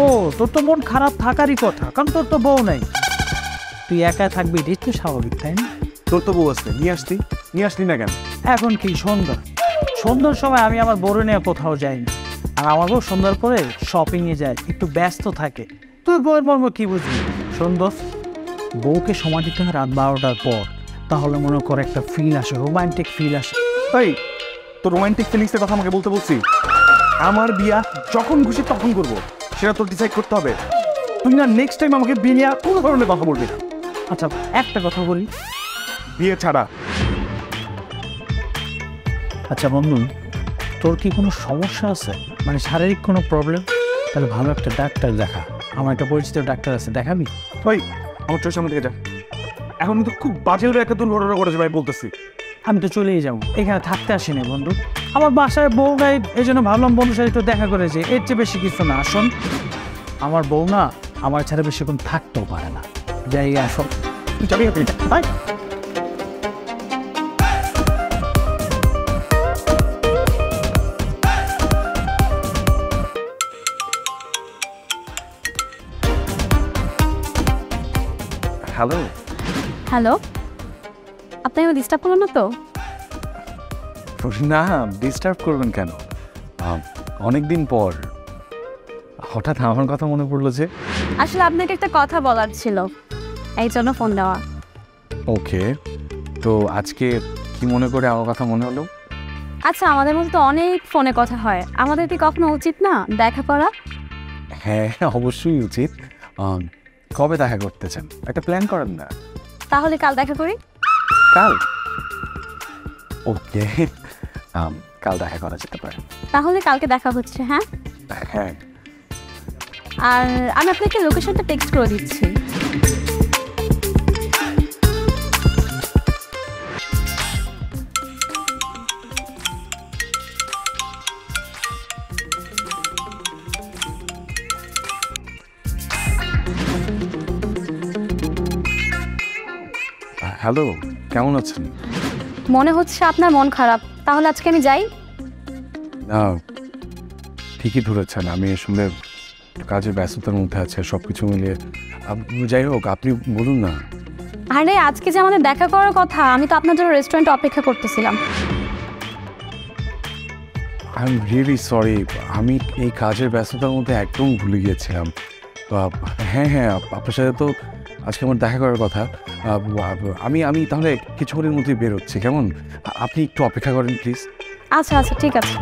ও তোর তো মন খারাপ থাকারই কথা, কারণ তোর তো বউ নাই, তুই একা থাকবি, এটাই তো স্বাভাবিক, তাই না? তোর তো বউ আসতে নিয়ে আসলি না কেন? এখন কি সন্ধ্যার সময় আমি আমার বউরে নিয়ে কোথাও যাই না, আর আমার বউ সন্ধ্যার পরে শপিংয়ে যায়, একটু ব্যস্ত থাকে। তোর বউয়ের মর্ম কি বুঝবি? সুন্দর বউকে সময় দিতে হয় রাত 12টার পর, তাহলে মনে করে একটা ফিল আসে, রোমান্টিক ফিল আসে। তাই তোর রোমান্টিক ফিলিংসের কথা আমাকে বলতে বলছি? আমার বিয়া যখন খুশি তখন করবো, সেটা তোর ডিসাইড করতে হবে। তুই না নেক্সট টাইম আমাকে বিয়ে নিয়ে কোনো ধরনের কথা বলবি না। আচ্ছা একটা কথা বলি, বিয়ে ছাড়া। আচ্ছা বন্ধু, তোর কি কোনো সমস্যা আছে, মানে শারীরিক কোনো প্রবলেম? তাহলে ভালো একটা ডাক্তার দেখা, আমার একটা পরিচিত ডাক্তার আছে, দেখাবি? ভাই আমার চোখের সামনে থেকে যা, এখন কিন্তু খুব বাজে একটা দুর্ঘটনা ঘটেছে ভাই, বলতেছি। আমি তো চলেই যাবো, এখানে থাকতে আসিনি বন্ধু, আমার বাসায় বউ নাই, এই জন্য ভাবলাম বন্ধুর সাথে একটু দেখা করেছি, এর চেয়ে বেশি কিছু না। আসুন, আমার বউ না আমার ছাড়া বেশিক্ষণ থাকতেও পারে না, যাই আসুন। তুই যাবি ভাই? হ্যালো। হ্যালো, আপনি আমাকে ডিস্টার্ব করলেন না তো? না, ডিস্টার্ব করবেন কেন? অনেক দিন পর হঠাৎ আমার কথা মনে পড়লো যে। আসলে আপনাকে একটা কথা বলার ছিল, এই জন্য ফোন দেওয়া। ওকে, তো আজকে কি মনে করে আমার কথা মনে হলো? আচ্ছা, আমাদের মধ্যে তো অনেক ফোনে কথা হয়, আমাদের কি কখনো উচিত না দেখা করা? হ্যাঁ অবশ্যই উচিত। কবে দেখা করতে চান, একটা প্ল্যান করেন না? তাহলে কাল দেখা করি। কাল? ওকে, কাল দেখা করা যেতে পারে। তাহলে কালকে দেখা হচ্ছে, হ্যাঁ? হ্যাঁ। আর আমি আপনাকে লোকেশনটা টেক্সট করে দিচ্ছি। হ্যালো, কেমন আছেন? মনে হচ্ছে আপনার মন খারাপ, তাহলে আজকে আমি যাই? না, ঠিকই ধরেছেন, আমি আসলে কাজের ব্যস্ততার মধ্যে আছে, সব কিছু মিলিয়ে। যাই হোক, আপনি বলুন না। আরে আজকে যে আমাদের দেখা করার কথা, আমি তো আপনার জন্য রেস্টুরেন্টে অপেক্ষা করতেছিলাম। আই এম রিয়েলি সরি, আমি এই কাজের ব্যস্ততার মধ্যে একদম ভুলে গিয়েছিলাম। হ্যাঁ হ্যাঁ, আপনার সাথে তো আজকে আমার দেখা করার কথা। আমি তাহলে কিছুক্ষণের মধ্যেই বেরোচ্ছি, কেমন? আপনি একটু অপেক্ষা করেন প্লিজ। আচ্ছা আচ্ছা, ঠিক আছে।